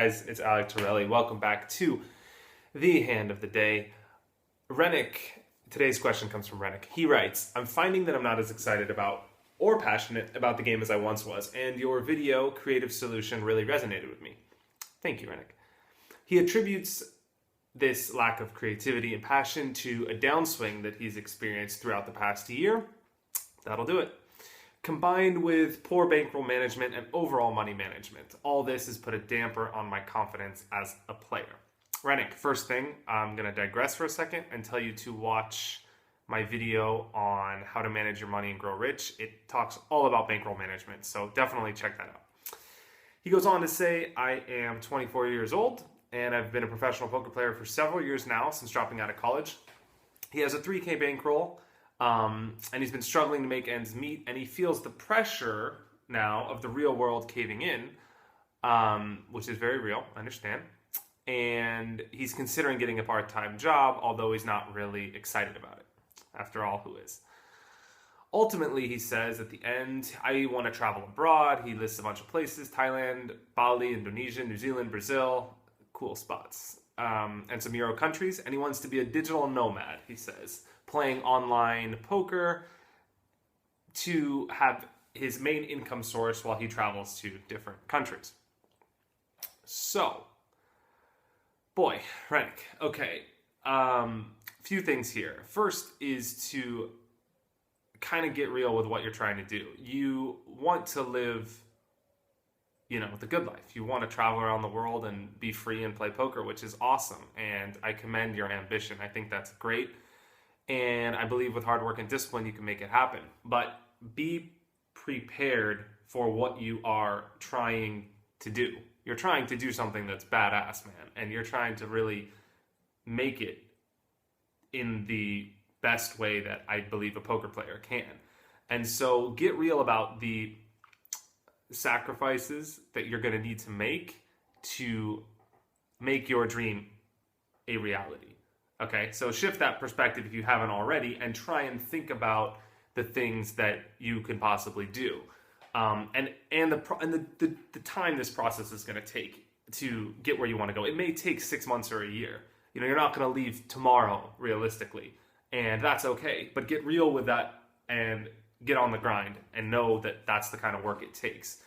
guys? It's Alex Torelli. Welcome back to the Hand of the Day. Rennick, today's question comes from Rennick. He writes, I'm finding that I'm not as excited about or passionate about the game as I once was, and your video creative solution really resonated with me. Thank you, Rennick. He attributes this lack of creativity and passion to a downswing that he's experienced throughout the past year. That'll do it. Combined with poor bankroll management and overall money management. All this has put a damper on my confidence as a player. Rennick, first thing, I'm going to digress for a second and tell you to watch my video on how to manage your money and grow rich. It talks all about bankroll management, so definitely check that out. He goes on to say, I am 24 years old and I've been a professional poker player for several years now since dropping out of college. He has a 3K bankroll. And he's been struggling to make ends meet, and he feels the pressure now of the real world caving in, which is very real, I understand. And he's considering getting a part-time job, although he's not really excited about it. After all, who is? Ultimately, he says at the end, I want to travel abroad. He lists a bunch of places: Thailand, Bali, Indonesia, New Zealand, Brazil. Cool spots. And some Euro countries. And he wants to be a digital nomad, he says, playing online poker to have his main income source while he travels to different countries. So, boy, Rennick, okay, few things here. First is to kind of get real with what you're trying to do. You want to live, the good life. You want to travel around the world and be free and play poker, which is awesome. And I commend your ambition. I think that's great. And I believe with hard work and discipline, you can make it happen. But be prepared for what you are trying to do. You're trying to do something that's badass, man. And you're trying to really make it in the best way that I believe a poker player can. And so get real about the sacrifices that you're going to need to make your dream a reality. Okay, so shift that perspective if you haven't already, and try and think about the things that you can possibly do, and the time this process is going to take to get where you want to go. It may take 6 months or a year. You're not going to leave tomorrow, realistically, and that's okay. But get real with that and get on the grind, and know that that's the kind of work it takes.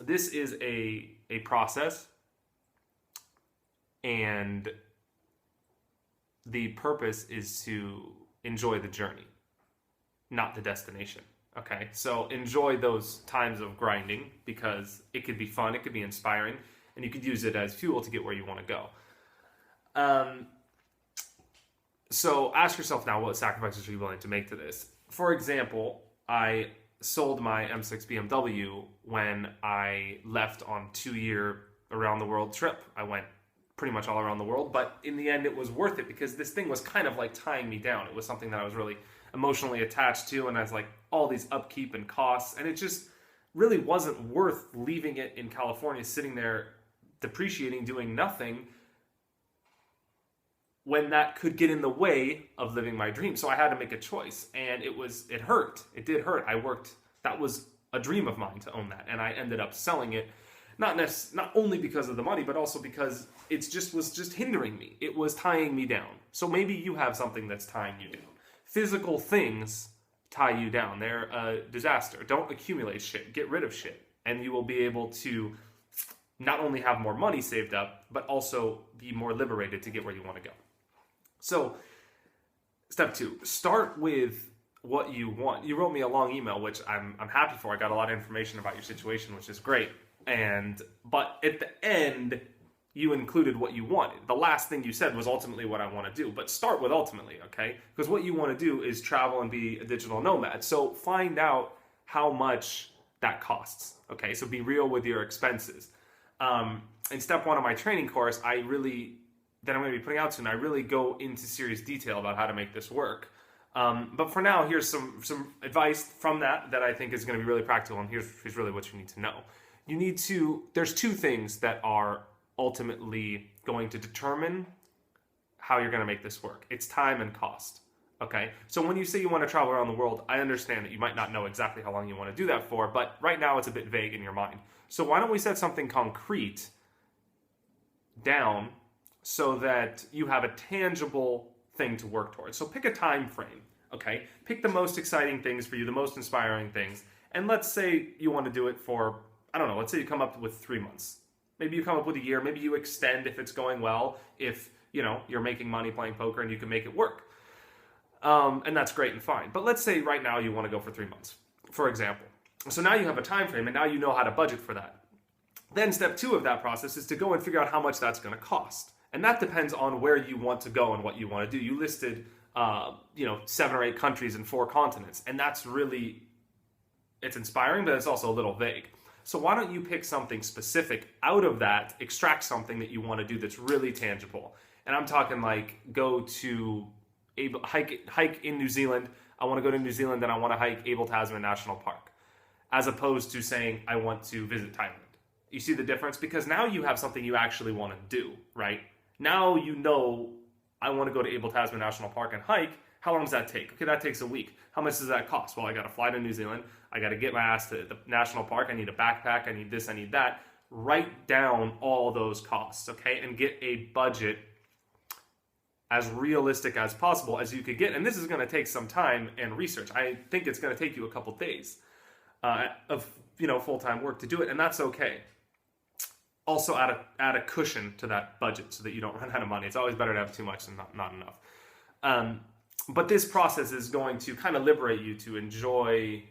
This is a process, and the purpose is to enjoy the journey, not the destination. Okay, so enjoy those times of grinding, because it could be fun, it could be inspiring, and you could use it as fuel to get where you want to go. So ask yourself now, what sacrifices are you willing to make to this? For example, I sold my M6 BMW when I left on 2-year around the world trip. I went pretty much all around the world, but in the end it was worth it, because this thing was kind of like tying me down. It was something that I was really emotionally attached to, and I was like, all these upkeep and costs, and it just really wasn't worth leaving it in California sitting there depreciating, doing nothing, when that could get in the way of living my dream. So I had to make a choice, and it hurt. It did hurt. That was a dream of mine to own that, and I ended up selling it. Not only because of the money, but also because it was just hindering me. It was tying me down. So maybe you have something that's tying you down. Physical things tie you down. They're a disaster. Don't accumulate shit. Get rid of shit. And you will be able to not only have more money saved up, but also be more liberated to get where you want to go. So, step 2, start with what you want. You wrote me a long email, which I'm happy for. I got a lot of information about your situation, which is great. But at the end, you included what you wanted. The last thing you said was ultimately what I want to do. But start with ultimately, okay? Because what you want to do is travel and be a digital nomad. So find out how much that costs, okay? So be real with your expenses. In step 1 of my training course, that I'm going to be putting out soon, I really go into serious detail about how to make this work. But for now, here's some advice from that I think is going to be really practical, and here's really what you need to know. There's 2 things that are ultimately going to determine how you're going to make this work. It's time and cost. Okay, so when you say you want to travel around the world, I understand that you might not know exactly how long you want to do that for, but right now it's a bit vague in your mind. So why don't we set something concrete down so that you have a tangible thing to work towards. So pick a time frame, okay? Pick the most exciting things for you, the most inspiring things. And let's say you want to do it for, I don't know, let's say you come up with 3 months. Maybe you come up with a year, maybe you extend if it's going well, if, you're making money playing poker and you can make it work. And that's great and fine. But let's say right now you want to go for 3 months, for example. So now you have a time frame and now you know how to budget for that. Then step 2 of that process is to go and figure out how much that's going to cost. And that depends on where you want to go and what you want to do. You listed, 7 or 8 countries and 4 continents. And that's really, it's inspiring, but it's also a little vague. So why don't you pick something specific out of that, extract something that you want to do that's really tangible. And I'm talking like go to hike in New Zealand. I want to go to New Zealand and I want to hike Abel Tasman National Park, as opposed to saying I want to visit Thailand. You see the difference? Because now you have something you actually want to do, right? Now you know I want to go to Abel Tasman National Park and hike. How long does that take? Okay, that takes a week. How much does that cost? Well, I got to fly to New Zealand. I got to get my ass to the national park. I need a backpack. I need this. I need that. Write down all those costs, okay? And get a budget as realistic as possible as you could get. And this is going to take some time and research. I think it's going to take you a couple days of full-time work to do it, and that's okay. Also add a cushion to that budget so that you don't run out of money. It's always better to have too much than not enough. But this process is going to kind of liberate you to enjoy,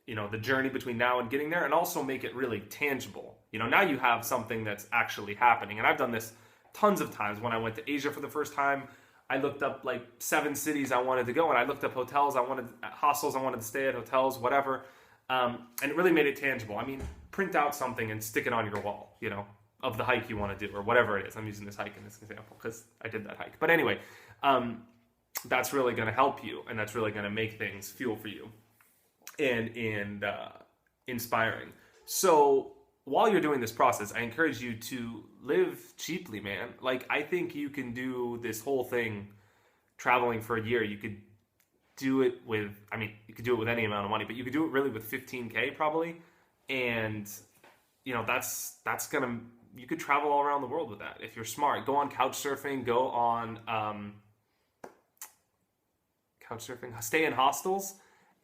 the journey between now and getting there, and also make it really tangible. Now you have something that's actually happening. And I've done this tons of times. When I went to Asia for the first time, I looked up like 7 cities I wanted to go, and I looked up hostels I wanted to stay at, hotels, whatever. And it really made it tangible. I mean, print out something and stick it on your wall, of the hike you want to do, or whatever it is. I'm using this hike in this example because I did that hike. But anyway, that's really going to help you, and that's really going to make things feel for you and inspiring. So while you're doing this process, I encourage you to live cheaply, man. Like, I think you can do this whole thing traveling for a year. You could do it with, you could do it with any amount of money, but you could do it really with $15K probably. And, that's going to, you could travel all around the world with that. If you're smart, go on couch surfing, go on stay in hostels.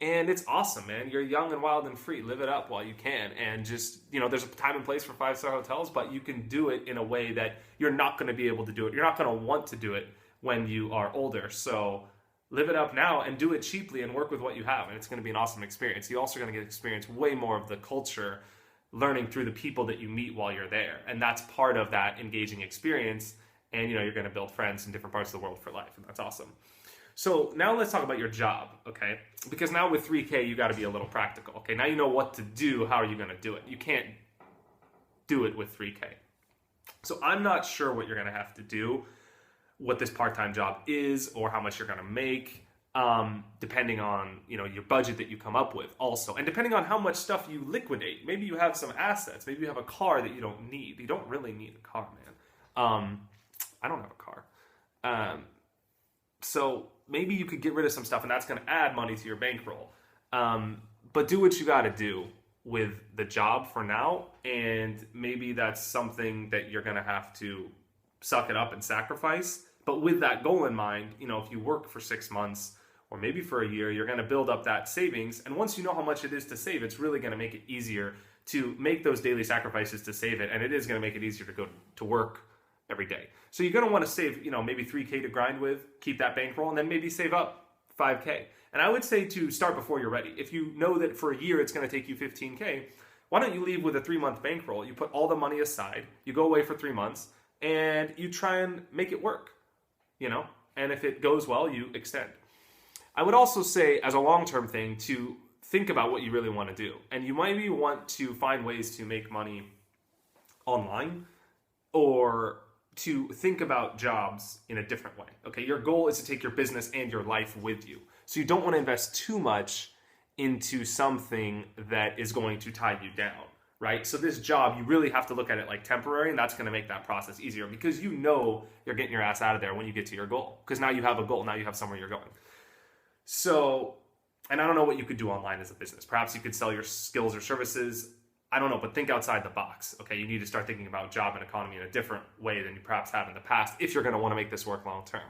And it's awesome, man. You're young and wild and free. Live it up while you can. And just, there's a time and place for 5-star hotels, but you can do it in a way that you're not going to be able to do it. You're not going to want to do it when you are older. So live it up now and do it cheaply and work with what you have. And it's going to be an awesome experience. You're also going to get to experience way more of the culture, learning through the people that you meet while you're there. And that's part of that engaging experience. And, you're going to build friends in different parts of the world for life. And that's awesome. So now let's talk about your job, okay? Because now with 3K, you got to be a little practical, okay? Now you know what to do. How are you going to do it? You can't do it with 3K. So I'm not sure what you're going to have to do, what this part-time job is, or how much you're going to make, depending on, your budget that you come up with also. And depending on how much stuff you liquidate. Maybe you have some assets. Maybe you have a car that you don't need. You don't really need a car, man. I don't have a car. So maybe you could get rid of some stuff and that's going to add money to your bankroll. But do what you got to do with the job for now. And maybe that's something that you're going to have to suck it up and sacrifice. But with that goal in mind, if you work for 6 months or maybe for a year, you're going to build up that savings. And once you know how much it is to save, it's really going to make it easier to make those daily sacrifices to save it. And it is going to make it easier to go to work every day. So you're going to want to save, maybe 3K to grind with, keep that bankroll, and then maybe save up 5K. And I would say to start before you're ready. If you know that for a year it's going to take you 15K, why don't you leave with a 3-month bankroll? You put all the money aside, you go away for 3 months, and you try and make it work, and if it goes well, you extend. I would also say, as a long-term thing, to think about what you really want to do. And you maybe want to find ways to make money online, or to think about jobs in a different way. Okay, your goal is to take your business and your life with you. So you don't want to invest too much into something that is going to tie you down, right? So this job, you really have to look at it like temporary, and that's going to make that process easier because you're getting your ass out of there when you get to your goal. Because now you have a goal, now you have somewhere you're going. So, and I don't know what you could do online as a business. Perhaps you could sell your skills or services. I don't know, but think outside the box. Okay, you need to start thinking about job and economy in a different way than you perhaps have in the past if you're going to want to make this work long term.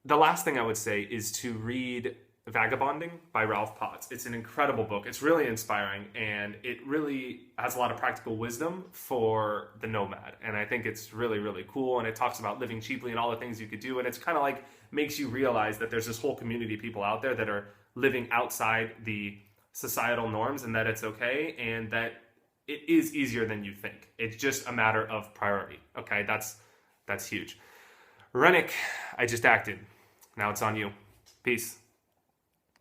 The last thing I would say is to read Vagabonding by Ralph Potts. It's an incredible book. It's really inspiring, and it really has a lot of practical wisdom for the nomad. And I think it's really, really cool. And it talks about living cheaply and all the things you could do. And it's kind of like makes you realize that there's this whole community of people out there that are living outside the societal norms, and that it's okay, and that it is easier than you think. It's just a matter of priority. Okay, that's huge. Rennick, I just acted. Now it's on you. Peace.